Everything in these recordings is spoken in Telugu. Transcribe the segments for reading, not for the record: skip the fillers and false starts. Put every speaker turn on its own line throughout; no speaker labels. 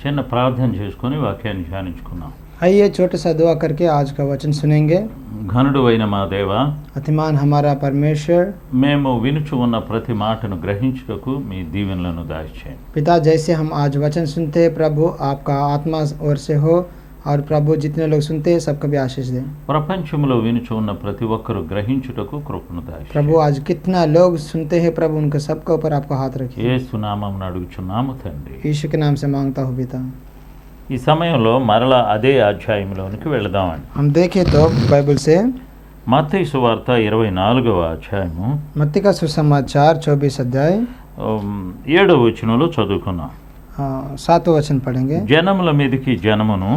చిన్న ప్రార్థన చేసుకొని వాక్యాన్ని ధ్యానించుకున్నాం.
आइए छोटे सा दुआ करके आज का वचन सुनेंगे।
ఘనుడు అయిన మా దేవ,
अतिमान हमारा परमेश्वर,
మేము వినుచు ఉన్న ప్రతి మాటను గ్రహించుటకు మీ దీవెనలను దాయిచేయండి.
पिता जैसे हम आज वचन सुनते हैं प्रभु, आपका आत्मा ओर से हो, और प्रभु जितने लोग सुनते हैं सबको भी आशीष दें।
ప్రపంచంలో వినుచు ఉన్న ప్రతి ఒక్కరు గ్రహించుటకు కృపను దాయిచేయండి.
प्रभु आज कितना लोग सुनते हैं प्रभु, उनके सबके ऊपर आपका हाथ रखिए।
యేసు నామమున అడుగుచున్నాము తండ్రి.
यीशु के नाम से मांगता हूँ पिता।
ఈ సమయంలో మరలా అదే అధ్యాయంలోనికి వెళదామండి.
हम देखें तो बाइबल से
మత్తయి సువార్త 24వ అధ్యాయము
मत्ती का सुसमाचार 24 अध्याय
7వ వచనంలో చదువుకున్నాం.
7वां वचन पढ़ेंगे।
జనముల మీదికి జనమును,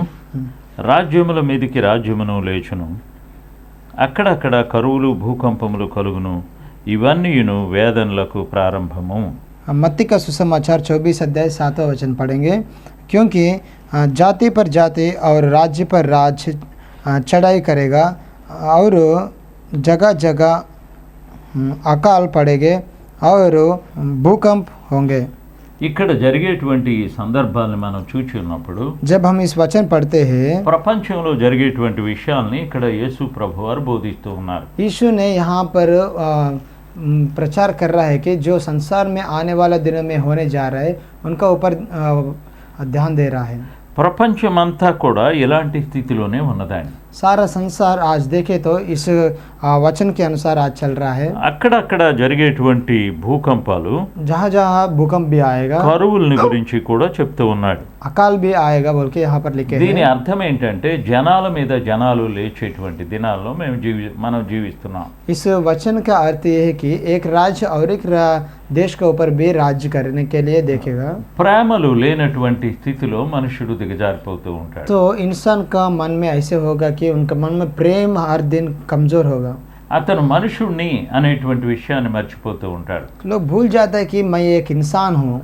రాజ్యముల మీదికి రాజ్యమును లేచును, అక్కడక్కడ కరువులు భూకంపములు కలుగును, ఇవన్నీయును వేదనలకు ప్రారంభము.
मत्ती का सुसमाचार 24 अध्याय 7वां वचन पढ़ेंगे। क्योंकि जाति पर जाति और राज्य पर राज्य चढ़ाई करेगा, और जगह जगह अकाल पड़ेंगे और भूकंप होंगे।
ఇక్కడ జరిగేటువంటి ఈ సందర్భాలను మనం చూచి ఉన్నప్పుడు
जब हम इस वचन पढ़ते हैं,
ప్రపంచంలో జరిగేటువంటి విషయాల్ని ఇక్కడ యేసు ప్రభువారు బోధిస్తూ ఉన్నారు.
यीशु ने यहाँ पर प्रचार कर रहा है कि जो संसार में आने वाला दिनों में होने जा रहा है उनका ऊपर ध्यान दे रहा है।
ప్రపంచమంతా కూడా ఇలాంటి స్థితిలోనే ఉన్నదండి.
सारा संसार आज देखे तो इस वचन के अनुसार आज चल रहा है।
అక్కడక్కడ జరిగేటువంటి భూకంపాలు,
जहाँ जहाँ भूकंप भी आएगा,
కరువుల్ని గురించి కూడా చెప్తూ ఉన్నాడు.
अकाल भी आएगा बोल के यहाँ पर लिखे
దీని
हैं।
అర్థం ఏంటంటే జనాల మీద జనాలు లేచేటువంటి దినాల్లో మనం జీవిస్తున్నాం.
इस वचन का अर्थ ये है कि एक राज्य और एक देश के ऊपर भी राज्य करने के लिए देखेगा।
ప్రేమలు లేనటువంటి స్థితిలో మనుషుడు దిగజారిపోతూ ఉంటాడు.
तो इंसान का मन में ऐसे होगा कि उनका मन में प्रेम हर दिन कमजोर होगा।
అతను మనుషుణ్ణి అనేటువంటి విషయాన్ని మర్చిపోతూ ఉంటాడు.
लोग भूल जाता है कि मैं एक इंसान हूँ।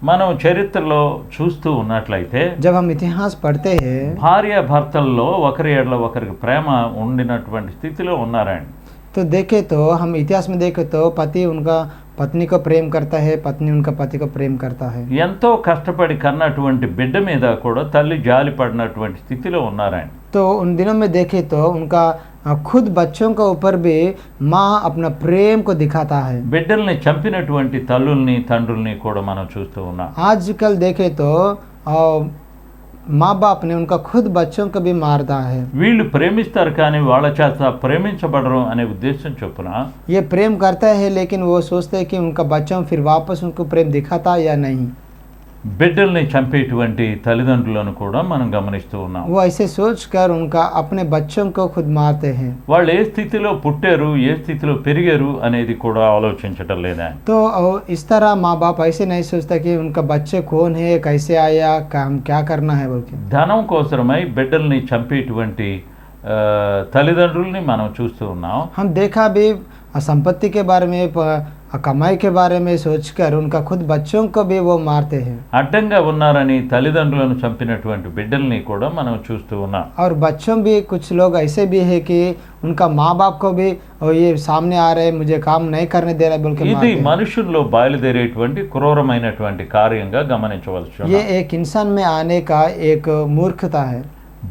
మనం చరిత్రలో చూస్తూ ఉన్నట్లయితే
जब हम इतिहास पढ़ते हैं,
భార్య భర్తల్లో ఒకరి ఎడల ఒకరికి ప్రేమ ఉండినటువంటి స్థితిలో ఉన్నారండి.
तो देखे तो हम इतिहास में देखे तो पति उनका पत्नी को प्रेम करता है, पत्नी उनका पति को प्रेम करता है।
ఎంతో కష్టపడి కన్నటువంటి బిడ్డ మీద కూడా తల్లి జాలి పడినటువంటి స్థితిలో ఉన్నారండి.
तो उन दिनों में देखे तो उनका खुद बच्चों के ऊपर भी माँ अपना प्रेम को दिखाता है।
బిడ్డల్ని చంపినటువంటి తల్లుల్ని తండ్రుల్ని కూడా మనం చూస్తూ ఉన్నాం.
आजकल देखे तो माँ बाप ने उनका खुद बच्चों को भी मारता है।
వీళ్ళు ప్రేమిస్తారు కానీ వాళ్ళ చేత ప్రేమించబడరు అనే ఉద్దేశం చొప్పున
ये प्रेम करता है लेकिन वो सोचते हैं कि उनका बच्चा फिर वापस उनको प्रेम दिखाता या नहीं।
బిడ్డల్ని చంపేటువంటి తల్లిదండ్రులను కూడా మనం గమనిస్తూ ఉన్నాం.
वो ऐसे सोच कर उनका अपने बच्चों को खुद मारते हैं।
వాళ్ళు ఏ స్థితిలో పుట్టారు, ఏ స్థితిలో పెరిగారు అనేది కూడా ఆలోచించటం లేదా.
तो इस तरह माँ बाप ऐसे नहीं सोचता कि उनका बच्चे कौन है, कैसे आया, काम क्या करना है बोल के।
ధనం కోసమై బిడ్డల్ని చంపేటువంటి తల్లిదండ్రుల్ని మనం చూస్తూ ఉన్నాం.
हम देखा भी संपत्ति के बारे में, कमाई के बारे में सोचकर उनका खुद बच्चों को भी वो मारते हैं।
అడ్డంగా ఉన్నారని తల్లిదండ్రులను చంపినటువంటి బిడ్డల్ని కూడా మనం చూస్తూ ఉన్నాం.
और बच्चों भी कुछ लोग ऐसे भी है कि उनका माँ बाप को भी ये सामने आ रहे मुझे काम नहीं करने दे रहा बोल के
ఇది
मारते हैं।
మనుషుల్లో బయలుదేరేటువంటి క్రూరమైనటువంటి కార్యంగా గమనించవలసి
ये एक इंसान में आने का एक मूर्खता है।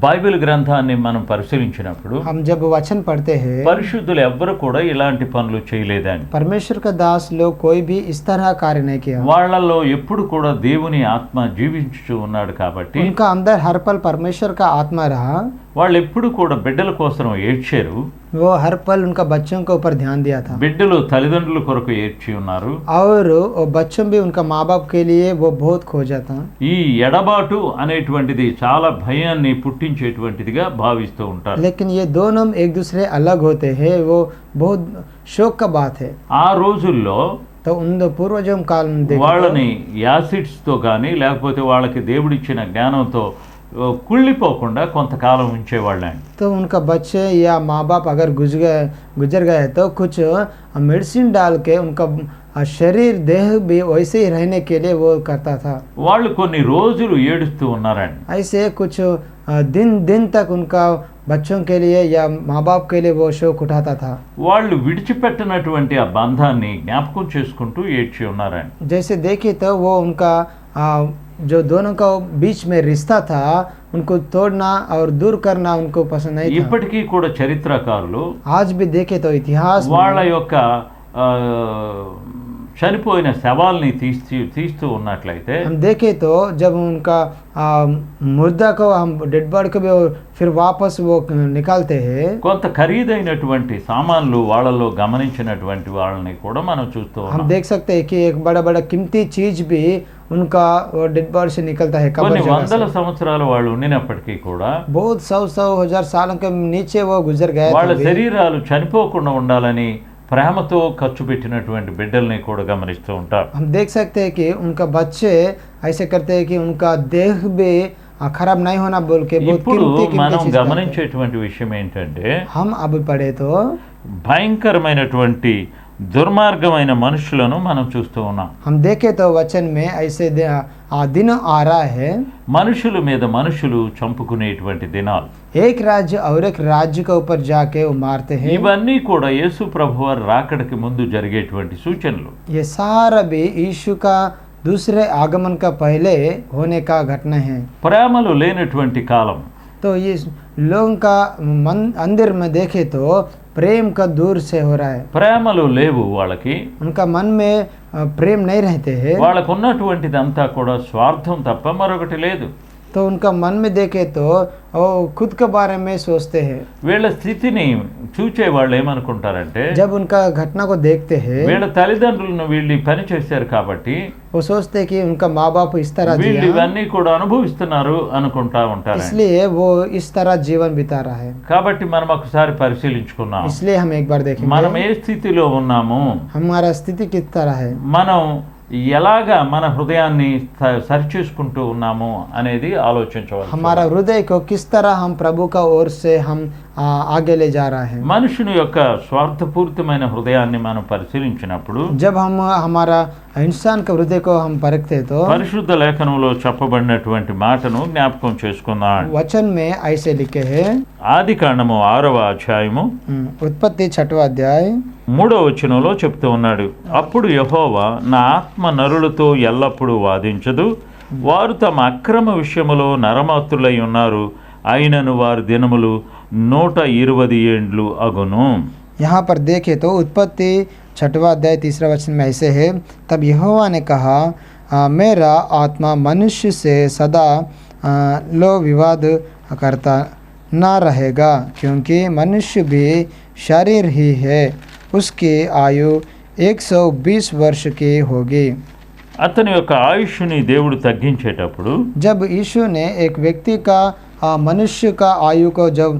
బైబిల్ గ్రంథాన్ని మనం పరిశీలించినప్పుడు
हम जब वचन पढ़ते हैं,
పరిశుద్ధులు ఎవ్వరు కూడా ఇలాంటి పనులు చేయలేదండి.
परमेश्वर का दास लोग कोई भी इस तरह कार्य नहीं किया।
వాళ్ళల్లో ఎప్పుడు కూడా దేవుని ఆత్మ జీవించుచూ ఉన్నాడు కాబట్టి
उनका अंदर हर पल परमेश्वर का आत्मा रहा।
వాళ్ళు ఎప్పుడు కూడా బిడ్డల కోసం ఏడ్చారు.
वो हर पल उनका बच्चों के ऊपर ध्यान दिया था,
బిడ్డలు తల్లిదండ్రుల కొరకు ఏడ్చి ఉన్నారు.
और वो बच्चों भी उनका माँ बाप के लिए वो बहुत खोजा था।
ఈ ఎడబాటు అనేటువంటిది చాలా భయాన్ని పుట్టించేటువంటిదిగా భావిస్తూ ఉంటారు.
लेकिन ये दोनों एक दूसरे अलग होते हैं, वो बहुत शौक का बात है।
ఆ రోజుల్లో
तो उन पूर्वजों काल में देखे
వాళ్ళని యాసిడ్స్తో కానీ లేకపోతే వాళ్ళకి దేవుడిచ్చిన జ్ఞానంతో కుళ్ళిపోకుండా కొంతకాలం ఉంచేవాళ్ళండి.
तो उनका बच्चे या माँ बाप अगर गुजर गए तो कुछ मेडिसिन डाल के उनका शरीर देह भी वैसे ही रहने के लिए वो करता था।
వాళ్ళు కొన్ని రోజులు ఏడుస్తూ ఉన్నారండి.
ऐसे कुछ दिन तक उनका बच्चों के लिए या माँ बाप के लिए वो शौक उठाता था।
వాళ్ళు విడిచిపెట్టినటువంటి ఆ బంధాన్ని జ్ఞాపకం చేసుకుంటూ ఏడ్చి ఉన్నారండి.
जैसे देखे तो वो उनका जो दोनों का बीच में रिश्ता था उनको तोड़ना और दूर करना उनको पसंद नहीं था।
ఇప్పటికీ కూడా చరిత్రకారులు
आज भी देखे तो इतिहास में
వాళ్ళ యొక్క ఆ, చనిపోయిన శవాల్ని తీస్తూ ఉన్నట్లయితే
हम देखे तो जब उनका मुर्दा को हम डेड बॉडी को भी फिर वापस वो निकालते हैं,
కొంత ఖరీదైనటువంటి సామాన్లు వాళ్ళలో గమనించినటువంటి వాళ్ళని కూడా మనం చూస్తూ
हम
ఉన్నాం.
देख सकते हैं कि एक बड़ा बड़ा कीमती चीज भी उनका वो डेड बॉडी से निकलता है कब्र
కొన్ని
जगह
వందల
से।
సంవత్సరాలు వాళ్ళు ఉండినప్పటికీ కూడా
बहुत सौ हजार सालों के नीचे वो गुजर गए
వాళ్ళ
थे भी।
శరీరాలు చనిపోకుండా ఉండాలని ప్రేమతో ఖర్చు పెట్టినటువంటి బిడ్డల్ని కూడా గమనిస్తూ ఉంటారు.
हम देख सकते हैं कि उनका बच्चे ऐसे करते हैं कि उनका देह भी खराब नहीं होना बोल के बहुत
ఇప్పుడు
कीमती
మనం
चीज करते हैं।
గమనించేటువంటి విషయం ఏంటంటే
हम अब पढ़े तो
భయంకరమైనటువంటి దుర్మార్గమైన మనుషులను మనం చూస్తూ ఉన్నాం.
हम देखे तो वचन में ऐसे दिन आ रहा है,
మనుషుల మీద మనుషులు చంపుకునేటువంటి దినాలు.
एक राज्य और एक राज्य के ऊपर जाके वो मारते हैं।
ఇవన్నీ కూడా యేసు ప్రభువారి రాకడకి ముందు జరిగేటువంటి సూచనలు.
ये सारा भी यीशु का दूसरे आगमन का पहले होने का घटना है।
ప్రేమలు లేనటువంటి కాలం.
तो ये लोगों का मन अंदर में देखे तो प्रेम का दूर से हो रहा है,
ప్రేమలు లేవు వాళ్ళకి.
उनका मन में प्रेम नहीं रहते हैं,
వాళ్ళకు ఉన్నటువంటిదంతా కూడా స్వార్థం తప్ప మరొకటి లేదు.
तो उनका मन में देखे तो वो खुद के बारे में सोचते हैं।
వీళ్ళ స్థితిని చూచే వాళ్ళు ఏమనుకుంటారంటే
जब उनका घटना को देखते हैं
వీళ్ళ తల్లిదండ్రులను వీళ్ళు ఈ పని చేశారు కాబట్టి
वो सोचते हैं कि उनका माँ बाप इस तरह
వీళ్ళు
जिया,
ఇవన్నీ కూడా అనుభవిస్తున్నారు అనుకుంటా ఉంటారు.
इसलिए वो इस तरह जीवन बिता रहा है।
కాబట్టి మనం ఒకసారి పరిశీలించుకున్నాం
इसलिए हम एक बार
మనం
देखेंगे
ఏ స్థితిలో ఉన్నాము,
हमारा स्थिति किस तरह है,
మనం ఎలాగా మన హృదయాన్ని సరిచేసుకుంటూ ఉన్నాము అనేది ఆలోచించవచ్చు.
हमारा हृदय को किस तरह हम प्रभु का ओर से हम आगे ले जा रहा है।
మనుషుని యొక్క స్వార్థపూరితమైన హృదయాన్ని మనం పరిశీలించినప్పుడు
जब हम हमारा इंसान के हृदय को हम परखते तो
పరిశుద్ధ లేఖనంలో చెప్పబడినటువంటి మాటను జ్ఞాపకం చేసుకుందాం.
वचन में ऐसे लिखे हैं,
ఆది కాండము 6వ అధ్యాయము
उत्पत्ति 6वां अध्याय
3వ వచనంలో చెప్తూ ఉన్నాడు, అప్పుడు యెహోవా నా ఆత్మ నరులతో ఎల్లప్పుడూ వాదించదు, వారు తమ అక్రమ విషయములో నరమాతులై ఉన్నారు, అయినను వారి దినములు 120 ఏండ్లు అగును.
यहाँ पर देखे तो उत्पत्ति 6वां अध्याय 3रा वचन में ऐसे है, तब यहोवा ने कहा मेरा आत्मा मनुष्य से सदा लो विवाद करता ना रहेगा, क्योंकि मनुष्य भी शरीर ही है, उसकी आयु 120 वर्ष की होगी।
అతని యొక్క ఆయుష్ని దేవుడు తగ్గించేటప్పుడు
जब यीशु ने एक व्यक्ति का मनुष्य का आयु को जब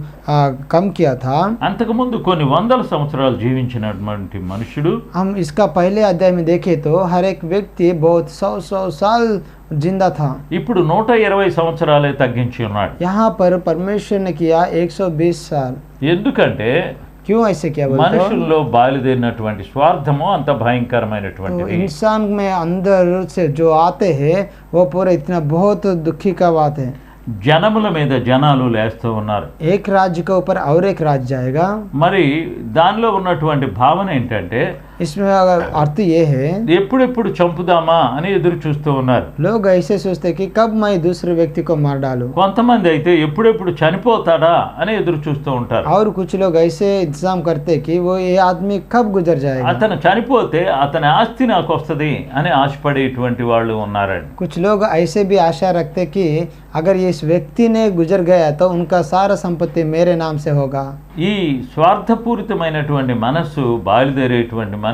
कम किया था,
అంతకుముందు కొన్ని వందల సంవత్సరాలు జీవించినటువంటి మనుషుడు
हम इसका पहले अध्याय में देखे तो हर एक व्यक्ति बहुत 100 साल जिंदा था।
ఇప్పుడు 120 సంవత్సరాలే తగ్గించి ఉన్నాడు.
यहाँ पर परमेश्वर ने किया 120 साल।
ఎందుకంటే
क्यों ऐसे किया बोलते हो?
మనుషుల్లో బయలుదేరినటువంటి స్వార్థము అంత
तो
భయంకరమైనటువంటిది.
इंसान में अंदर से जो आते हैं वो पूरा इतना बहुत दुखी का बात है।
జనముల మీద జనాలు లేస్తూ ఉన్నారు.
एक राज्य के ऊपर और एक राज्य जाएगा।
మరి దానిలో ఉన్నటువంటి భావన ఏంటంటే
इसमें अगर अर्थ ये है,
ఎప్పుడెప్పుడు చంపుదామా అని ఎదురు చూస్తూ ఉన్నారు.
लोग ऐसे सोचते हैं कि कब मैं दूसरे व्यक्ति को मार डालूं,
కొంతమంది అయితే ఎప్పుడెప్పుడు చనిపోతాడా అని ఎదురు చూస్తూ ఉంటారు.
और कुछ लोग ऐसे इंतजाम करते हैं कि वो ये आदमी कब गुजर जाएगा।
అతను చనిపోతే అతని ఆస్తి నాకు వస్తుంది అని ఆశపడేటువంటి వాళ్ళు ఉన్నారండి.
कुछ लोग ऐसे भी आशा रखते कि अगर ये इस व्यक्ति ने गुजर गया तो उनका सारा संपत्ति मेरे नाम से होगा।
ఈ స్వార్థపూరితమైనటువంటి మనస్సు బయలుదేరేటువంటి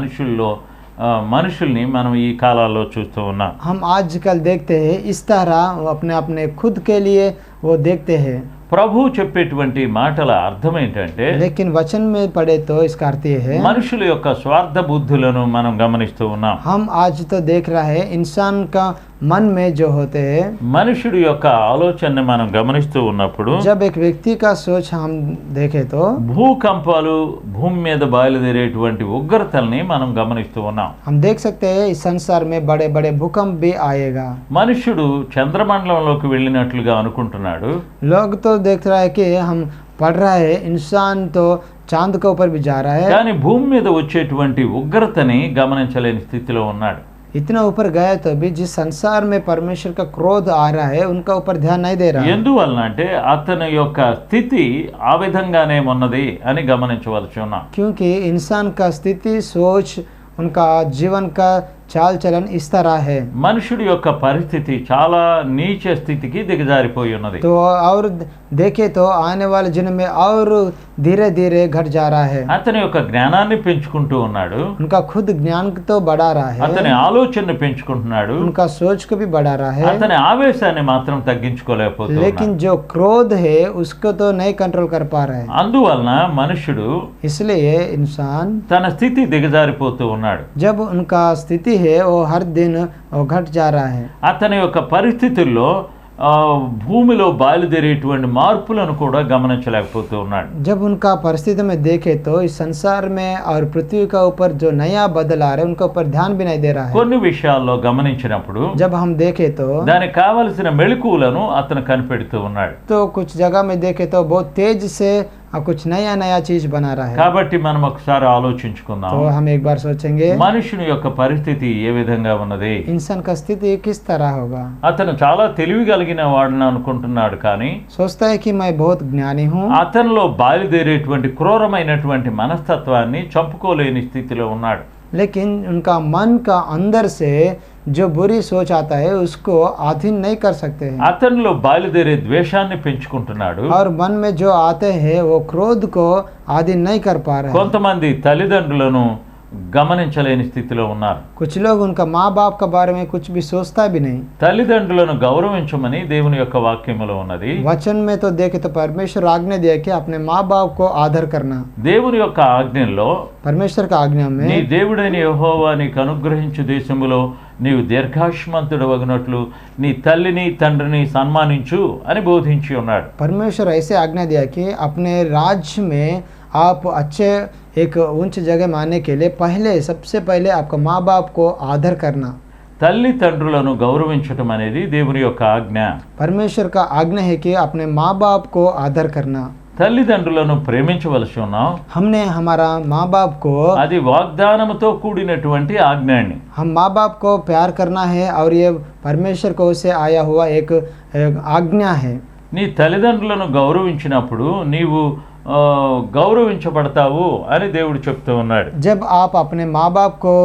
మనుషుల్ని మనం ఈ కాలాల్లో చూస్తూ ఉన్నాం.
हम आजकल देखते हैं इस तरह वो अपने अपने खुद के लिए वो देखते हैं।
ప్రభు చెప్పేటువంటి మాటల అర్థం ఏంటంటే
लेकिन वचन में पढ़े तो इसका अर्थ ये है,
మనుషుల యొక్క స్వార్థ బుద్ధులను మనం గమనిస్తూ ఉన్నాం.
हम आज तो देख रहा है इंसान का मन में जो होते हैं,
మనుషుడి యొక్క ఆలోచనని మనం గమనిస్తూ ఉన్నప్పుడు
जब एक व्यक्ति का सोच हम देखे तो
భూకంపాలు భూమి మీద బయలుదేరేటువంటి ఉగ్రతల్ని మనం గమనిస్తూ ఉన్నాం.
हम देख सकते हैं इस संसार में बड़े बड़े भूकंप भी आएगा।
మనుషుడు చంద్రమండలంలోకి వెళ్ళినట్లుగా అనుకుంటున్నాడు.
लोग तो देख रहा है कि हम पढ़ रहा है इंसान तो चांद के ऊपर भी जा रहा है,
కానీ భూమి మీద వచ్చేటువంటి ఉగ్రతని గమనించలేని స్థితిలో ఉన్నాడు.
इतना ऊपर गए तो भी जिस संसार में परमेश्वर का क्रोध आ रहा है उनका ऊपर ध्यान नहीं दे रहा है।
ఎందువలన అంటే అతని యొక్క స్థితి ఆ విధంగానే ఉన్నది అని గమనించవలసి ఉన్నాం.
क्योंकि इंसान का स्थिति सोच उनका जीवन का चाल चलन इस तरह है।
మనుషుడి యొక్క పరిస్థితి చాలా నీచ స్థితికి దిగజారిపోయి ఉన్నది.
तो और देखे तो आने वाले दिन में और धीरे धीरे घट जा रहा है।
అతని యొక్క జ్ఞానాన్ని పెంచుకుంటూ ఉన్నాడు,
उनका खुद ज्ञान तो बढ़ा रहा
అతని
है,
ఆలోచనను పెంచుకుంటున్నాడు,
उनका सोच को भी बढ़ा रहा है,
అతని ఆవేశాన్ని మాత్రం తగ్గించుకోలేకపోతున్నాడు.
लेकिन जो क्रोध है उसको तो नहीं कंट्रोल कर पा रहा है।
అందువలన మనుషుడు
इसलिए इंसान
తన స్థితి దిగజారిపోతూ ఉన్నాడు.
जब उनका स्थिति है वो हर दिन वो घट जा रहा है।
అతని యొక్క పరిస్థితుల్లో భూమిలో బయలుదేరేటువంటి మార్పులను కూడా గమనించలేకపోతూ ఉన్నాడు.
जब उनका परिस्थिति में देखे तो इस संसार में और पृथ्वी का ऊपर जो नया बदल आ रहा है उनके ऊपर ध्यान भी नहीं दे रहा है।
కొన్ని విషయాల్లో గమనించినప్పుడు
जब हम देखे तो
దానికి కావలసిన మెళకువలను అతను కనిపెడుతూ ఉన్నాడు.
कुछ जगह में देखे तो बहुत तेज से कुछ नया नया चीज बना रहा है।
కాబట్టి మనం ఒకసారి ఆలోచించుకుందాం,
तो हम एक बार सोचेंगे
మనుషుని యొక్క పరిస్థితి ఏ విధంగా ఉన్నది.
इंसान का स्थिति किस तरह होगा।
అతను చాలా తెలివి కలిగిన వాడిని అనుకుంటున్నాడు, కానీ
सोचता है कि मैं बहुत ज्ञानी हूँ,
అతనిలో బయలుదేరేటువంటి క్రూరమైనటువంటి మనస్తత్వాన్ని చంపుకోలేని స్థితిలో ఉన్నాడు.
लेकिन उनका मन का अंदर से जो बुरी सोच आता है उसको अधीन नहीं कर सकते हैं।
అతనిలో బయలుదేరే ద్వేషాన్ని పెంచుకుంటున్నాడు.
और मन में जो आते हैं वो क्रोध को अधीन नहीं कर पा रहे हैं।
కొంతమంది తల్లిదండ్రులను గమనించలేని స్థితిలో ఉన్నారు.
कुछ लोग उनका माँ बाप के बारे में कुछ भी सोचता भी नहीं।
తల్లిదండ్రులను గౌరవించమని దేవుని యొక్క వాక్యములో ఉన్నది.
वचन में तो देखे तो परमेश्वर आज्ञा दिया कि अपने माँ बाप को आदर करना।
దేవుని యొక్క ఆజ్ఞల్లో
परमेश्वर का आज्ञा
నీ
में
దేవుడైన యెహోవా నీకు అనుగ్రహించు దేశములో నీవు దీర్ఘాయుష్మంతుడు వగునట్లు నీ తల్లిని తండ్రిని సన్మానించు అని బోధించి ఉన్నాడు.
परमेश्वर ऐसे आज्ञा दिया कि अपने राज्य में आप अच्छे एक ऊंच जगह में आने के लिए पहले सबसे पहले आपका माँ बाप को आदर करना।
తల్లిదండ్రులను గౌరవించటం అనేది దేవుని యొక్క ఆజ్ఞ.
परमेश्वर का आज्ञा है कि अपने माँ बाप को आदर करना।
తల్లిదండ్రులను ప్రేమించవలసి ఉన్నాం.
हमने हमारा माँ बाप को
అది వాగ్దానముతో కూడినటువంటి ఆజ్ఞ అండి.
हम माँ बाप को प्यार करना है और ये परमेश्वर को से आया हुआ एक आज्ञा है।
నీ తల్లిదండ్రులను గౌరవించినప్పుడు నీవు గౌరవించబడతావు అని దేవుడు చెప్తూ ఉన్నాడు.
जब आप अपने माँ बाप को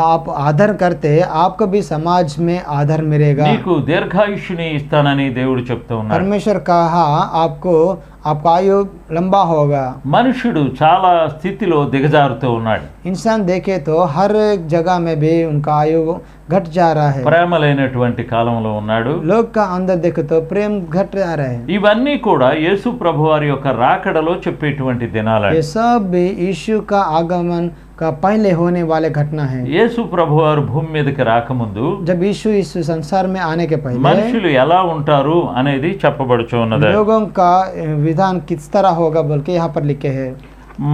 आप आदर करते आपको भी समाज में आदर मिलेगा।
నీకు దీర్ఘాయుష్ని ఇస్తానని దేవుడు చెప్తూ ఉన్నాడు.
परमेश्वर कहा आपको आपका आयु लंबा होगा।
మనుషుడు చాలా స్థితిలో దిగజారుతూ ఉన్నాడు.
इंसान देखे तो हर एक जगह में भी उनका आयु घट जा रहा है।
ప్రేమ లేనటువంటి కాలంలో ఉన్నాడు.
लोग का अंदर देखे तो प्रेम घट जा रहा है।
ఇవన్నీ కూడా యేసు ప్రభు వారి యొక్క రాకడలో చెప్పేటువంటి దినాలు.
ये सब भी यीशु का आगमन का पहले होने वाले घटना है।
యేసు ప్రభు వారు భూమి మీదకి రాకముందు
जब यीशु इस संसार में आने के पहले
మనుషులు ఎలా ఉంటారు అనేది చెప్పబడుచు ఉన్నది.
लोगों का विधान किस तरह होगा बोल के यहाँ पर लिखे हैं।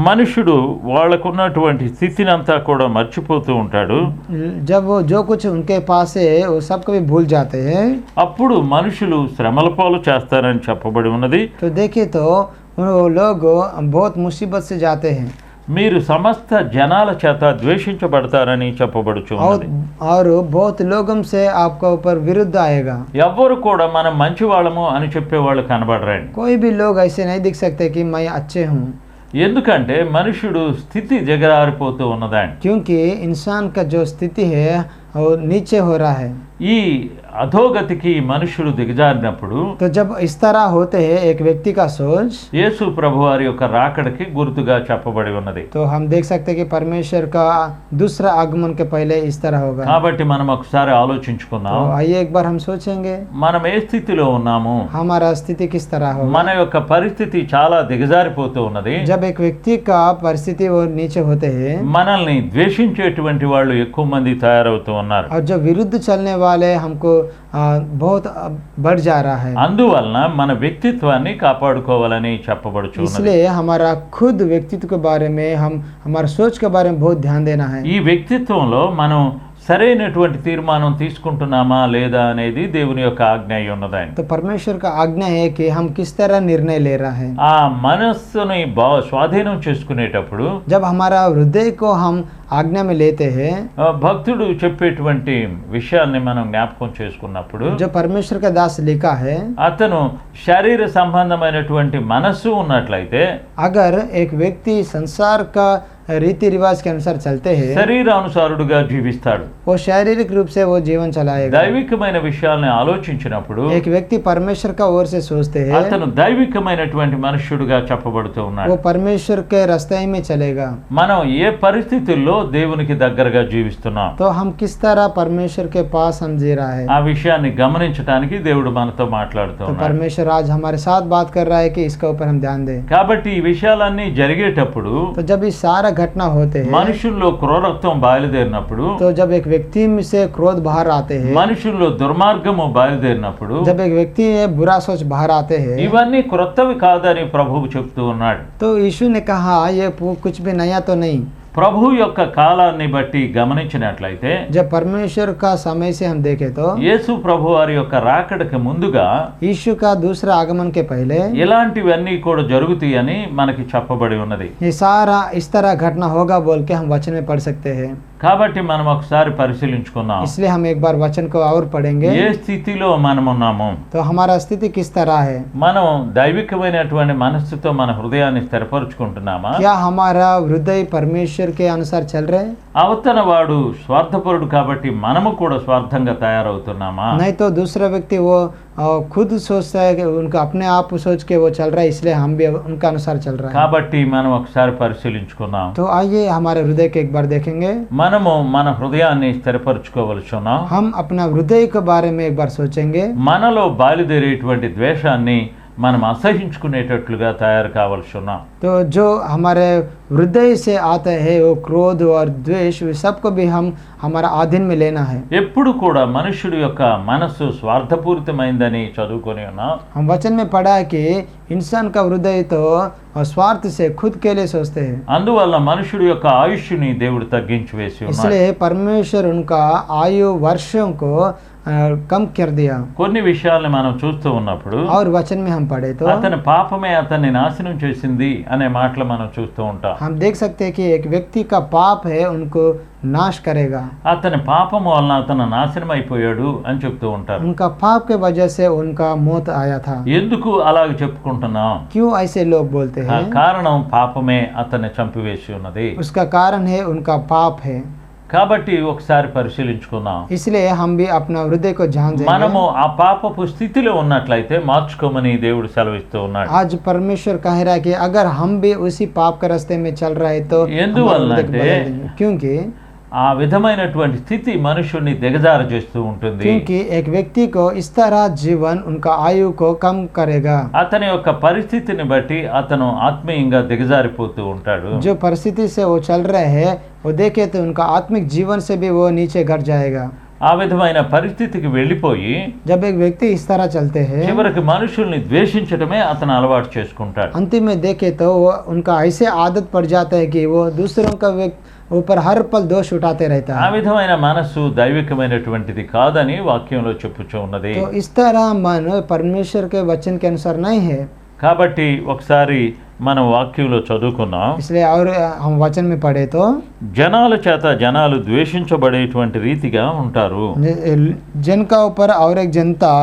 మనుషుడు వాళ్ళకున్నటువంటి స్థితిని అంతా కూడా మర్చిపోతూ ఉంటాడు.
जब वो जो कुछ उनके पास है वो सब कभी भूल जाते हैं।
అప్పుడు మనుషులు శ్రమల పాలు చేస్తారని చెప్పబడి ఉన్నది.
तो देखे तो वो लोग बहुत मुसीबत से जाते हैं
మీరు సమస్త జనాల చేత ద్వేషించబడతారని చెప్పబడుచు ఉన్నది.
और बहुत लोगों से आपका ऊपर विरुद्ध आएगा।
ఎవ్వరు కూడా మనం మంచి వాళ్ళము అని చెప్పేవాళ్ళు కనబడరండి.
कोई भी लोग ऐसे नहीं दिख सकते कि मैं अच्छे हूँ,
ఎందుకంటే మనుషుడు స్థితి దిగజారిపోతూ ఉన్నదండి.
क्योंकि इंसान का जो स्थिति है वो नीचे हो रहा है।
ఈ అధోగతికి మనుషుడు దిగజారినప్పుడు
तो जब इस तरह होते हैं एक व्यक्ति का सोच,
యేసు ప్రభు వారి యొక్క రాకడకి గుర్తుగా చెప్పబడి ఉన్నది.
तो हम देख सकते हैं कि परमेश्वर का दूसरा आगमन के पहले इस तरह होगा।
కాబట్టి మనం ఒకసారి ఆలోచించుకుందాం,
तो आइए एक बार हम सोचेंगे
మనం ఏ స్థితిలో ఉన్నాము.
हमारा स्थिति किस तरह होगा।
మన యొక్క పరిస్థితి చాలా దిగజారిపోతూ ఉన్నది.
जब एक व्यक्ति का परिस्थिति वो नीचे होते हैं
మనల్ని ద్వేషించేటువంటి వాళ్ళు ఎక్కువ మంది తయారవుతూ ఉన్నారు.
और जो विरुद्ध चलने वाले हमको बहुत बढ़ जा रहा है।
అందువలన మన వ్యక్తిత్వాన్ని కాపాడుకోవాలని చెప్పబడుచు ఉన్నది.
इसलिए हमारा खुद व्यक्तित्व के बारे में हम हमारा सोच के बारे में बहुत ध्यान देना है।
ఈ వ్యక్తిత్వంలో మనం సరైనటువంటి తీర్మానం తీసుకుంటున్నామా లేదా అనేది దేవుని యొక్క ఆజ్ఞ అయి ఉన్నదాన్ని.
तो परमेश्वर का आज्ञा है कि हम किस तरह निर्णय ले रहा है।
ఆ మనస్సుని స్వాధీనం చేసుకునేటప్పుడు
जब हमारा हृदय को हम आज्ञा में लेते हैं,
భక్తుడు చెప్పేటువంటి విషయాల్ని మనం జ్ఞాపకం చేసుకున్నప్పుడు
जो परमेश्वर का दास लिखा है,
అతను శరీర సంబంధమైనటువంటి మనస్సు ఉన్నట్లయితే
अगर एक व्यक्ति संसार का रीति रिवाज के अनुसार चलते हैं,
శరీరానుసారుడుగా జీవిస్తాడు.
वो शारीरिक रूप से वो जीवन चलाएगा।
దైవికమైన విషయాల్ని ఆలోచించినప్పుడు
एक व्यक्ति परमेश्वर का ओर से सोचते हैं,
అతను దైవికమైనటువంటి మనుష్యుడుగా చెప్పబడుతూ ఉన్నాడు.
वो परमेश्वर के रास्ते में चलेगा।
మనం ఏ పరిస్థితుల్లో దేవునికి దగ్గరగా జీవిస్తున్నాం,
तो हम किस तरह परमेश्वर के पास हम जी रहा है।
ఆ విషయాన్ని గమనించడానికి దేవుడు మనతో మాట్లాడుతూ
तो
ఉన్నాడు.
परमेश्वर आज हमारे साथ बात कर रहा है कि इसके ऊपर हम ध्यान दें।
కాబట్టి ఈ విషయాలన్నీ జరిగేటప్పుడు
तो जब ये सारा घटना होते हैं,
మనుషుల్లో క్రూరత్వం బయలుదేరినప్పుడు,
तो जब एक व्यक्ति में से क्रोध बाहर आते हैं,
మనుషుల్లో దుర్మార్గము బయలుదేరినప్పుడు,
जब एक व्यक्ति में बुरा सोच बाहर आते हैं,
ఇవన్నీ క్రొత్తవి కాదని ప్రభువు చెప్తూ ఉన్నాడు.
तो यीशु ने कहा ये कुछ भी नया तो नहीं।
ప్రభు యొక్క కాలాన్ని బట్టి గమనించినట్లయితే
जब परमेश्वर का समय से हम देखें तो
యేసు ప్రభు వారి యొక్క రాకడకి ముందుగా
यीशु का दूसरा आगमन के पहले
ఇలాంటివన్నీ కూడా జరుగుతాయని మనకి చెప్పబడి ఉన్నది.
ये सारा इस तरह घटना होगा बोल के हम वचन में पढ़ सकते हैं।
కాబట్టి మనం ఒకసారి పరిశీలించుకుందాం,
इसलिए हम एक बार वचन को और पढ़ेंगे।
ఏ స్థితిలో మనం ఉన్నాము.
तो हमारा स्थिति किस तरह है?
మనం దైవికమైనటువంటి మనస్సుతో మన హృదయాన్ని స్థిరపరుచుకుంటున్నామా?
क्या हमारा हृदय परमेश्वर के अनुसार चल रहे हैं?
అవతల వాడు స్వార్థపరుడు కాబట్టి మనము కూడా స్వార్థంగా తయారవుతున్నామా?
नहीं तो दूसरा व्यक्ति वो खुद सोचता है कि उनका अपने आप सोच के वो चल रहा है, इसलिए हम भी उनका अनुसार चल रहा है।
కాబట్టి మనం ఒకసారి పరిశీలించుకుందాం.
तो आइए हमारे हृदय के एक बार देखेंगे।
మనము మన హృదయాన్ని స్థిరపరచుకోవలసి ఉన్నాం.
हम अपना हृदय के बारे में एक बार सोचेंगे।
మనలో బయలుదేరేటువంటి ద్వేషాన్ని మనం అసహించుకునేటట్లుగా తయారు కావాల్సి ఉన్నాం.
तो जो हमारे हृदय से आता है वो क्रोध और द्वेष सबको भी हम हमारा आधीन में लेना है।
ఎప్పుడు కూడా మనుషుడి యొక్క మనస్సు స్వార్థపూరితమైందని చదువుకొని ఉన్నాం.
हम वचन में पढ़ा है कि इंसान का हृदय तो स्वार्थ से खुद के लिए सोचते हैं,
అందువల్ల మనుషుడి యొక్క ఆయుష్ని దేవుడు తగ్గించి వేసి ఉన్నాడు.
इसलिए परमेश्वर उनका आयु वर्षों को कम कर दिया।
కొన్ని విషయాల్ని మనం చూస్తూ ఉన్నప్పుడు
और वचन में हम पढ़े तो
అతని పాపమే అతన్ని నాశనం చేసింది అనే మాటలు మనం చూస్తూ ఉంటాం.
हम देख सकते हैं कि एक व्यक्ति का पाप है उनको नाश करेगा।
అతని పాపం వలన అతను నాశనం అయిపోయాడు అని చెప్తూ ఉంటారు.
उनका पाप के वजह से उनका मौत आया था।
ఎందుకు అలాగ చెప్పుకుంటున్నాం?
क्यों ऐसे लोग बोलते
ఆ
हैं?
కారణం పాపమే అతన్ని చంపివేసి ఉన్నది.
उसका कारण है उनका पाप है।
కాబట్టి ఒకసారి పరిశీలించుకుందాం.
इसलिए हम भी अपना हृदय को ध्यान
మనము
देंगे।
ఆ పాపపు స్థితిలో ఉన్నట్లయితే మార్చుకోమని దేవుడు సెలవిస్తూ ఉన్నాడు.
आज परमेश्वर कह रहा है कि अगर हम भी उसी पाप के रास्ते में चल रहे हैं तो
ఎందువల్ల
हमारा हृदय को
అంటే
बदल देंगे। क्योंकि
ఆ విధమైనటువంటి స్థితి మనుషుల్ని దిగజారు చేస్తూ ఉంటుంది.
क्योंकि एक व्यक्ति को इस तरह जीवन उनका आयु को कम करेगा।
అతని యొక్క పరిస్థితిని బట్టి అతను ఆత్మీయంగా దిగజారిపోతూ ఉంటాడు.
जो परिस्थिति से वो चल रहे हैं वो देखे तो उनका आत्मिक जीवन से भी वो नीचे घट जाएगा।
ఆ విధమైన పరిస్థితికి వెళ్ళిపోయి
जब एक व्यक्ति इस तरह चलते हैं
చివరికి మనుషుల్ని ద్వేషించడమే అతను అలవాటు చేసుకుంటాడు.
अंतिम में देखे तो वो उनका ऐसे आदत पड़ जाता है कि वो दूसरों का ऊपर हर पल दोष उठाते रहता
ఆ
है।
విధమైన మనస్సు దైవికమైనటువంటిది కాదని వాక్యంలో చెప్పుచూ ఉన్నది.
तो इस तरह मन परमेश्वर के वचन के अनुसार नहीं है।
కాబట్టి ఒకసారి మనం వాక్యంలో చదువుకున్నాం.
इसलिए और हम वचन में पढ़े तो
జనాల చేత జనాలు ద్వేషించబడేటువంటి రీతిగా ఉంటారు.
जन का ऊपर और एक जनता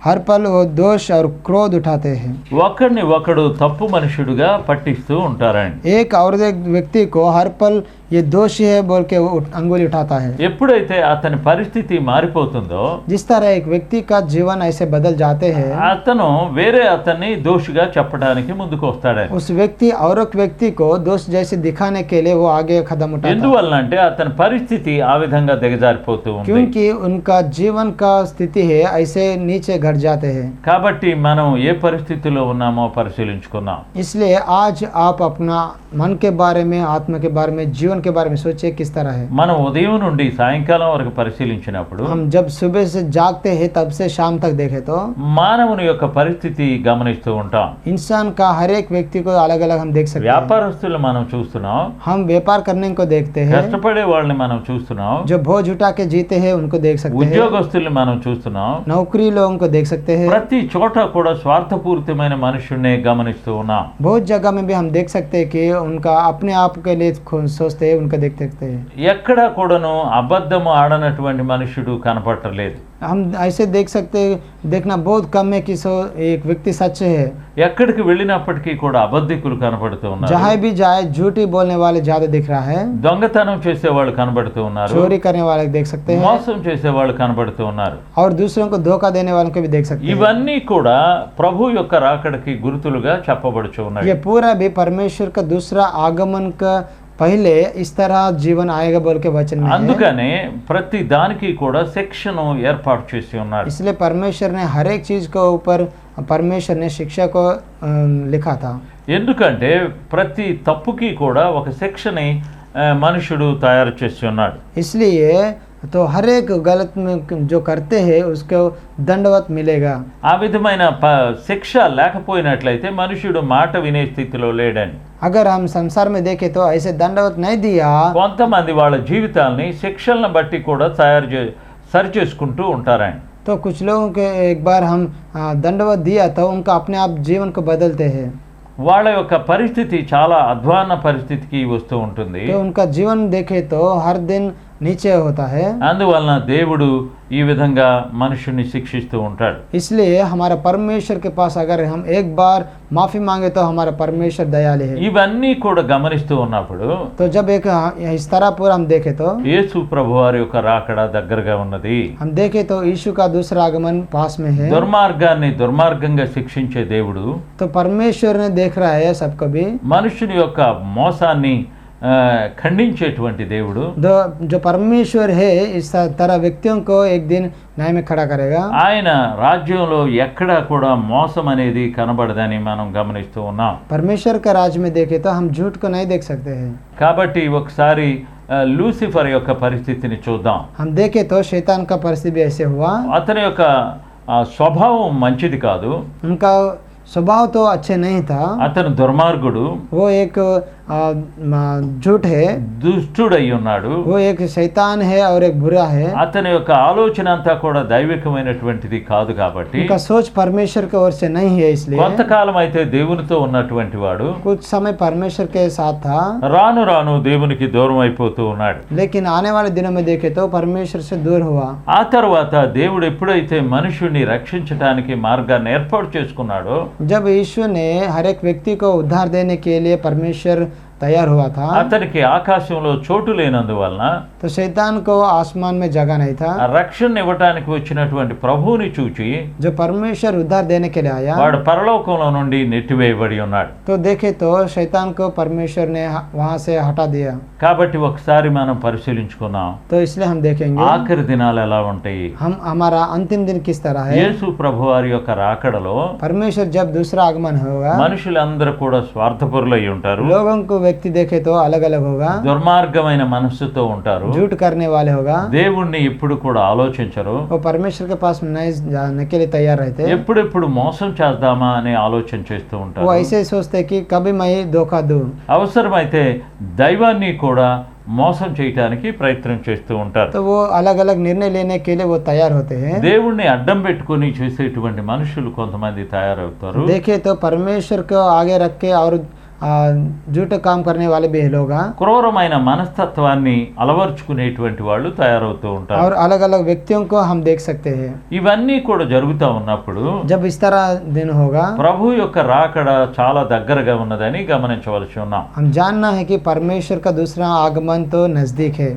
हर पल वो दोष और क्रोध उठाते हैं।
ఒకరిని ఒకడు తప్పు మనుషుడుగా పట్టిస్తూ ఉంటారండి.
एक और एक व्यक्ति को हर पल ये दोषी है बोल के वो अंगुली उठाता है।
ఎప్పుడైతే అతని పరిస్థితి మారిపోతుందో
जिस तरह एक व्यक्ति का जीवन ऐसे बदल जाते हैं,
అతను వేరే అతన్ని దోషిగా చెప్పడానికి ముందుకు వస్తాడని.
उस व्यक्ति और एक व्यक्ति को दोष जैसे दिखाने के लिए वो आगे कदम उठाता है।
ఎందువల్ల అంటే అతని పరిస్థితి ఆ విధంగా దిగజారిపోతూ ఉంది.
क्योंकि उनका जीवन का स्थिति है ऐसे नीचे घट जाते हैं।
కాబట్టి మనం ఏ పరిస్థితిలో ఉన్నామో పరిశీలించుకుందాం.
इसलिए आज आप अपना मन के बारे में, आत्मा के बारे में, जीवन के बारे में सोचिए किस तरह है।
మనం ఉదయం నుండి సాయంకాలం వరకు పరిశీలించినప్పుడు
हम जब सुबह से जागते हैं तब से शाम तक देखें तो
మానవుని యొక్క పరిస్థితి గమనిస్తూ ఉంటాం.
इंसान का हर एक व्यक्ति को अलग अलग हम देख सकते हैं।
వ్యాపారస్తులు మనం చూస్తున్నాం,
हम व्यापार करने को देखते हैं,
కష్టపడే వాళ్ళని మనం చూస్తున్నాం,
जो बोझ उठा के जीते हैं उनको देख सकते हैं,
ఉద్యోగస్తుల్ని మనం చూస్తున్నాం.
नौकरी लोगों को देख सकते हैं।
ప్రతి చోట కూడా స్వార్థపూరితమైన మనుషుల్ని గమనిస్తూ ఉన్నాం.
बहुत जगह में भी हम देख सकते हैं कि उनका अपने आप के लिए सोचते हैं, उनका देख सकते हैं।
ఎక్కడా కూడాను అబద్ధము ఆడనటువంటి మనుషుడు కనపడలేదు.
हम ऐसे देख सकते हैं, देखना बहुत कम है कि एक व्यक्ति सच है।
ఎక్కడికి వెళ్ళినప్పటికీ కూడా అబద్ధికులు కనపడుతూ ఉన్నారు,
जहाँ भी जाए झूठी बोलने वाले ज्यादा दिख रहा है,
దొంగతనం చేసేవాళ్ళు కనబడుతూ ఉన్నారు,
चोरी करने वाले देख सकते हैं,
మోసం చేసేవాళ్ళు కనబడుతూ ఉన్నారు.
और दूसरों को धोखा देने वालों को भी देख सकते हैं।
ఇవన్నీ కూడా ప్రభు యొక్క రాకడకి గుర్తులుగా చెప్పబడుచు ఉన్నాయి.
ये पूरा भी परमेश्वर का दूसरा आगमन का पहले इस तरह जीवन आएगा बोल के वचन में है।
అందుకనే ప్రతి దానికి కూడా శిక్షను ఏర్పాటు చేసి ఉన్నాడు.
इसलिए परमेश्वर ने हर एक चीज के ऊपर परमेश्वर ने शिक्षा को लिखा था।
ఎందుకంటే ప్రతి తప్పుకి కూడా ఒక శిక్షని మనుషుడు తయారు చేసి ఉన్నాడు.
इसलिए तो हर एक गलत में जो करते हैं उसको दंडवत मिलेगा।
ఆ విధమైన శిక్ష లేకపోయినట్లయితే మనుషుడు మాట వినే స్థితిలో లేడని.
अगर हम संसार में देखें तो ऐसे दंडवत नहीं दिया,
కొంతమంది వాళ్ళ జీవితాల్ని శిక్షలను బట్టి కూడా సరి చేసుకుంటూ ఉంటారని.
तो कुछ लोगों के एक बार हम दंडवत दिया तो उनका अपने आप जीवन को बदलते हैं।
వాళ్ళ యొక్క పరిస్థితి చాలా అధ్వాన్న పరిస్థితికి వస్తూ ఉంటుంది.
तो उनका जीवन देखे तो हर दिन नीचे होता है।
అందువలన దేవుడు ఈ విధంగా మనుషుని శిక్షిస్తూ ఉంటాడు.
इसलिए हमारा परमेश्वर के पास अगर हम एक बार माफी मांगे तो हमारा परमेश्वर दयालु है।
ఇవన్నీ కూడా గమనిస్తూ ఉన్నప్పుడు
तो जब एक इस तरह पूरा हम देखे तो
యేసు ప్రభువారి యొక్క రాకడ దగ్గరగా ఉన్నది.
हम देखे तो यीशु का दूसरा आगमन पास में है।
దుర్మార్గాన్ని దుర్మార్గంగా శిక్షించే దేవుడు,
तो परमेश्वर ने देख रहा है सबको भी,
మనుషుని యొక్క మోసాన్ని ఖండించేటువంటి దేవుడు,
जो परमेश्वर है इस तरह व्यक्तियों को एक दिन न्याय में खड़ा करेगा।
ఆయన రాజ్యంలో ఎక్కడా కూడా మోసం అనేది కనబడదని మనం గమనిస్తూ ఉన్నాం.
परमेश्वर का राज में देखे तो हम झूठ को नहीं देख सकते हैं।
కాబట్టి ఒకసారి లూసిఫర్ యొక్క పరిస్థితిని చూద్దాం.
हम देखे तो शैतान का परिस्थिति भी ऐसे हुआ।
అతని యొక్క స్వభావం మంచిది కాదు,
उनका स्वभाव तो अच्छे नहीं था,
అతను దుర్మార్గుడు,
वो एक झूठ है,
దుష్టుడై ఉన్నాడు,
वो एक शैतान है और एक बुरा है।
అతని యొక్క ఆలోచన అంతా కూడా దైవికమైనటువంటిది కాదు. కాబట్టి
उनका सोच परमेश्वर की ओर से नहीं है। इसलिए
కొంతకాలం అయితే దేవునితో ఉన్నటువంటి వాడు
कुछ समय परमेश्वर के साथ था,
రాను రాను దేవునికి దూరం అయిపోతూ ఉన్నాడు.
लेकिन आने वाले दिनों में देखे तो परमेश्वर से दूर हुआ।
ఆ తర్వాత దేవుడు ఎప్పుడైతే మనుషుణ్ణి రక్షించడానికి మార్గాన్ని ఏర్పాటు చేసుకున్నాడో,
जब यीशु ने हर एक व्यक्ति को उद्धार देने के लिए परमेश्वर तैयार हुआ था,
అతనికి ఆకాశంలో చోటు లేనందువలన
तो शैतान को आसमान में जगह नहीं था।
ఆ రక్షణ ఇవ్వడానికి వచ్చినటువంటి ప్రభువుని చూచి
जो परमेश्वर उद्धार देने के लिए आया,
వాడు పరలోకంలో నుండి నెట్టివేయబడి ఉన్నాడు.
तो देखे तो शैतान को परमेश्वर ने वहां से हटा दिया।
కాబట్టి ఒకసారి మనం పరిశీలించుకున్నాం,
तो इसलिए हम देखेंगे
ఆఖరి దినాలు ఎలా ఉంటాయి.
हमारा अंतिम दिन किस तरह है।
యేసు ప్రభువారి యొక్క రాకడలో
परमेश्वर जब दूसरा आगमन होगा,
మనుషులందరూ కూడా స్వార్థపరులై ఉంటారు,
लोगों को व्यक्ति देखे तो अलग अलग होगा,
దుర్మార్గమైన మనస్సుతో ఉంటారు,
झूठ करने वाले होगा,
దేవుణ్ణి ఇప్పుడు కూడా ఆలోచించరు,
वो परमेश्वर के पास नहीं जाने के लिए तैयार रहते,
ఎప్పుడెప్పుడు మోసం చేద్దామా అనే ఆలోచన చేస్తూ
वो
ఉంటారు.
ऐसे सोचते कि कभी मैं धोखा दूं।
అవసరమైతే దైవాన్ని కూడా మోసం చేయటానికి ప్రయత్నం చేస్తూ ఉంటారు.
तो वो अलग अलग निर्णय लेने के लिए वो तैयार होते हैं।
దేవుణ్ణి అడ్డం పెట్టుకొని చేసేటువంటి మనుషులు కొంతమంది తయారవుతారు.
देखे तो परमेश्वर को आगे रख के और झूठे काम करने वाले भी लोग हैं,
క్రూరమైన మనస్తత్వాన్ని అలవర్చుకునేటువంటి వాళ్ళు తయారవుతూ ఉంటారు.
और अलग अलग व्यक्तियों को हम देख सकते हैं।
ఇవన్నీ కూడా జరుగుతూ ఉన్నప్పుడు
जब इस तरह दिन होगा,
ప్రభు యొక్క రాకడ చాలా దగ్గరగా ఉన్నదని గమనించవలసి ఉన్నాం.
हम जानना है कि परमेश्वर का दूसरा आगमन तो नजदीक है।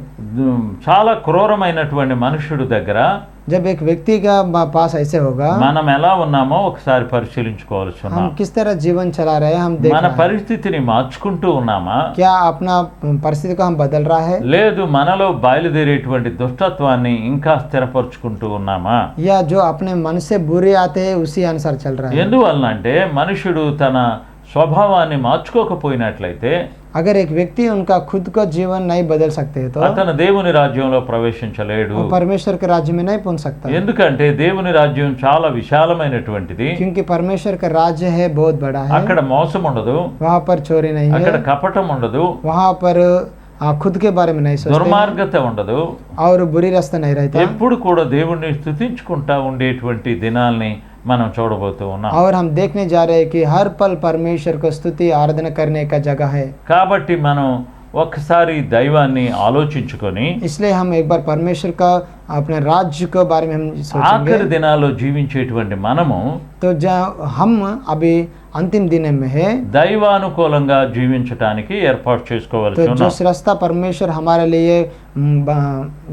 చాలా క్రూరమైనటువంటి మనుషుడు దగ్గర
जब एक व्यक्ति का पास ऐसे होगा,
మనం ఎలా ఉన్నామో ఒకసారి పరిశీలించుకోవాల్సి ఉన్నాం.
हम किस तरह जीवन चला रहे हैं, हम देख
మన
रहे हैं।
పరిస్థితిని మార్చుకుంటూ ఉన్నామా,
क्या अपना परिस्थिति को हम बदल रहा है,
లేదు మనలో బయలుదేరేటువంటి దుష్టత్వాన్ని ఇంకా స్థిరపరుచుకుంటూ ఉన్నామా.
या जो अपने मन से बुरे आते हैं उसी अनुसार चल रहा है।
ఎందువలన అంటే మనుషుడు తన స్వభావాన్ని మార్చుకోకపోయినట్లయితే
अगर एक व्यक्ति उनका खुद का जीवन नहीं बदल सकते तो
అతను దేవుని రాజ్యంలో ప్రవేశించలేడు.
वो परमेश्वर के राज्य में नहीं पहुंच सकता,
ఎందుకంటే దేవుని రాజ్యం చాలా విశాలమైనటువంటిది.
क्योंकि परमेश्वर का राज्य है बहुत बड़ा है।
అక్కడ మోసం ఉండదు,
वहाँ पर चोरी नहीं
అక్కడ
है,
కపటం ఉండదు,
वहाँ पर खुद के बारे में नहीं सोचते
దుర్మార్గత ఉండదు.
और बुरी रास्ता नहीं रहता।
ఎప్పుడు కూడా దేవుణ్ణి స్తుతించుకుంటా ఉండేటువంటి దినాల్ని మనం చూడబోతూ ఉన్నాం.
और हम देखने जा रहे हैं कि हर पल परमेश्वर को स्तुति आराधना करने का जगह है।
కాబట్టి మనం ఒక్కసారి దైవాన్ని ఆలోచించుకొని
इसलिए हम एक बार परमेश्वर का अपने राज्य के बारे में हम सोचेंगे।
ఆఖరి దినాల్లో జీవించేటువంటి మనము
तो हम अभी अंतिम दिन में है,
దైవానుకూలంగా జీవించటానికి ఏర్పాటు చేసుకోవాల్సి
तो
ఉన్నాం.
जिस रास्ता परमेश्वर हमारे लिए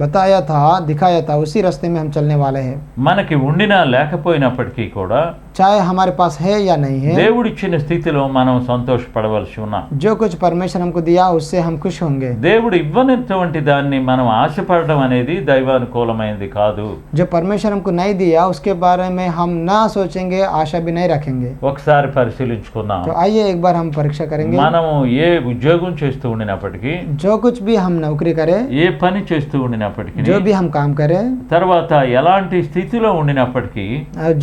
बताया था, दिखाया था, उसी रास्ते में हम चलने वाले हैं।
మనకి ఉండినా లేకపోయినప్పటికీ కూడా
चाहे हमारे पास है या नहीं है,
దేవుడిచ్చిన స్థితిలో మనం సంతోషపడవలసి ఉన్నాం.
जो कुछ परमेश्वर हमको दिया उससे हम खुश होंगे।
దేవుడు ఇవ్వనటువంటి దాన్ని మనం ఆశపడడం అనేది దైవానుకూలమైనది కాదు.
जो परमेश्वर हमको नहीं दिया उसके बारे में हम ना सोचेंगे, आशा भी नहीं रखेंगे।
ఒకసారి పరిశీలించుకుందాం.
तो आइए एक बार हम परीक्षा करेंगे।
మనము ఏ ఉద్యోగం చేస్తూ ఉండినప్పటికీ,
जो कुछ भी हम नौकरी करें,
ఏ పని చేస్తూ ఉండినప్పటికీ,
जो भी हम काम करें,
తర్వాత ఎలాంటి స్థితిలో ఉండినప్పటికీ,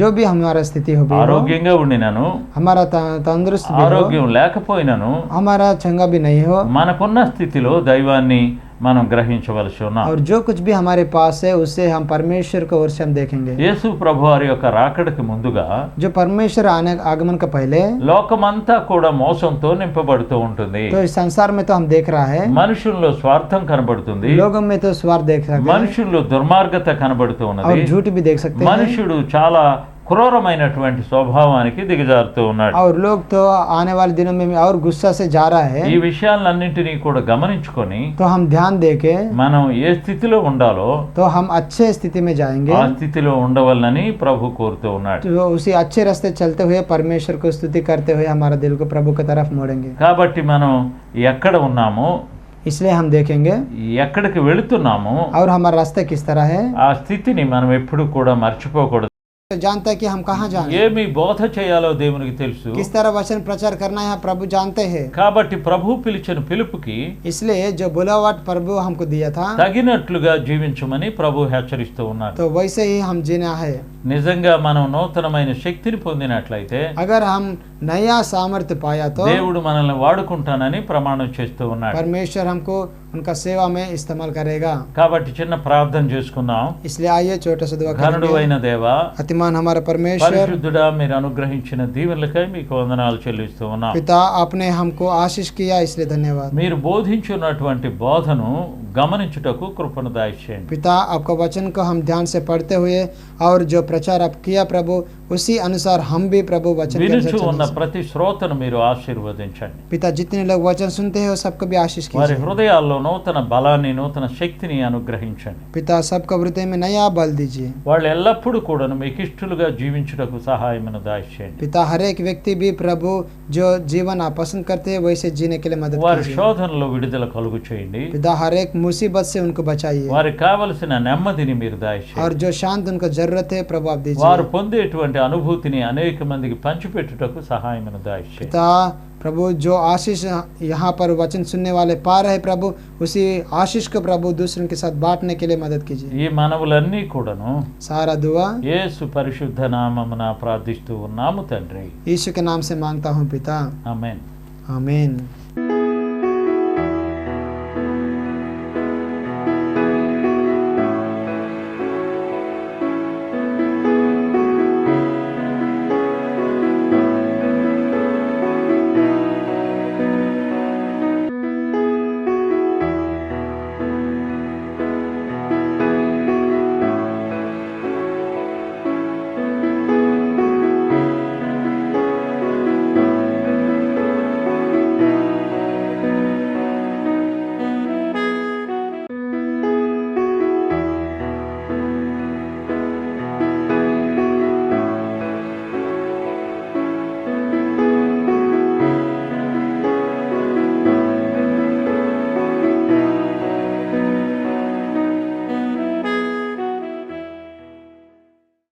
जो भी हमारा स्थिति हो,
ఆరోగ్యంగా ఉండినను,
हमारा तंदुरुस्त भी हो,
ఆరోగ్యం లేకపోయినను,
हमारा चंगा भी नहीं हो,
మనకున్న స్థితిలో దైవాన్ని మనం గ్రహించవలసి ఉన్నాం.
और जो कुछ भी हमारे पास है उससे हम परमेश्वर को ओर से हम देखेंगे।
యేసు ప్రభువారి యొక్క రాకడకి ముందుగా
जो परमेश्वर आगमन का पहले,
లోకమంతా కూడా మోసంతో నింపబడుతూ ఉంటుంది.
तो इस संसार में तो हम देख रहा है,
మనుషుల్లో స్వార్థం కనబడుతుంది,
लोगों में तो स्वार्थ देख सकते हैं
మనుషుల్లో దుర్మార్గత కనబడుతూ
और
ఉన్నది.
झूठ भी देख सकते हैं,
మనుషుడు చాలా క్రూరమైనటువంటి స్వభావానికి దిగజారుతూ ఉన్నాడు.
और लोग तो आने वाले दिनों में और गुस्सा से जा रहा है।
ఈ విషయాలన్నింటినీ కూడా గమనించుకొని
तो हम ध्यान देके
మనం ఏ స్థితిలో ఉండాలో
तो हम अच्छे स्थिति में जाएंगे,
ఆ స్థితిలో ఉండవాలని ప్రభు కోరుతూ ఉన్నాడు.
तो उसी अच्छे रास्ते चलते हुए परमेश्वर को स्तुति करते हुए हमारा दिल को प्रभु की तरफ मोड़ेंगे।
కాబట్టి మనం ఎక్కడ ఉన్నామో,
इसलिए हम देखेंगे
ఎక్కడికి వెళుతున్నామో
और हमारा रास्ता किस तरह है,
ఆ స్థితిని మనం ఎప్పుడు కూడా మర్చిపోకూడదు.
तो जानता है कि हम कहाँ जाएं,
ఏమి బోధ చేయాలో దేవునికి తెలుసు.
किस तरह वचन प्रचार करना है प्रभु जानते हैं।
కాబట్టి ప్రభు పిలిచిన పిలుపుకి
इसलिए जो बुलावट प्रभु हमको दिया था
తగినట్లుగా జీవించమని ప్రభు హెచ్చరిస్తూ ఉన్నాడు.
तो वैसे ही हम जीना है।
నిజంగా మనం నూతనమైన శక్తిని పొందినట్లయితే
अगर हम नया सामर्थ्य पाया तो
దేవుడు మనల్ని వాడుకుంటానని ప్రమాణం చేస్తూ ఉన్నాడు.
परमेश्वर हमको उनका सेवा में इस्तेमाल करेगा।
కాబట్టి చిన్న ప్రార్థన చేసుకుందాం.
इसलिए आइए छोटा सा दुआ
ఘనుడు
करेंगे।
అయిన దేవా,
अतिमान हमारा परमेश्वर
పరిశుద్ధుడా, మీరు అనుగ్రహించిన దీవెనలకై మీకు వందనాలు చెల్లిస్తూ ఉన్నాం.
पिता, आपने हमको आशीष किया इसलिए धन्यवाद।
మీరు బోధించున్నటువంటి బోధను గమనించుటకు కృపను దయచేయండి.
पिता, आपका वचन को हम ध्यान से पढ़ते हुए और जो प्रचार आप किया प्रभु उसी अनुसार हम भी प्रभु वचन के
వినుచు
अनुसार
ఉన్న
चलें।
ప్రతి శ్రోతను మీరు ఆశీర్వదించండి.
पिता, जितने लोग वचन सुनते हैं वो सबको भी आशीष
వారి
कीजिए।
హృదయాల్లో నూతన బలాన్ని, నూతన శక్తిని అనుగ్రహించండి.
पिता, सबको हृदय में नया बल दीजिए।
వాళ్ళు ఎల్లప్పుడూ కూడా మీకు ఇష్టలుగా జీవించుటకు సహాయమును దయచేయండి.
पिता, हर एक व्यक्ति भी प्रभु जो जीवन आप पसंद करते हैं वैसे जीने के लिए मदद
వారి
कीजिए।
శోధనలో విడుదల కలుగు చేయండి.
पिता, हर एक मुसीबत से उनको बचाइए
వారికి కావలసిన నెమ్మదిని మీరు దయచేయండి.
और जो शांत उनको जरूरत है प्रभु आप
వారు
दीजिए।
పొందేటువంటి అనుభూతిని అనేక మందికి పంచిపెట్టుటకు సహాయమును దయచేయండి.
पिता, प्रभु जो आशीष यहाँ पर वचन सुनने वाले पा रहे प्रभु उसी आशीष को प्रभु दूसरों के साथ बांटने के लिए मदद कीजिए।
ఈ మనవులన్నీ కూడాను
सारा दुआ
యేసు పరిశుద్ధ నామమున ప్రార్థిస్తూ ఉన్నాము తండ్రి.
यीशु के नाम से मांगता हूँ पिता,
ఆమేన్.
आमीन।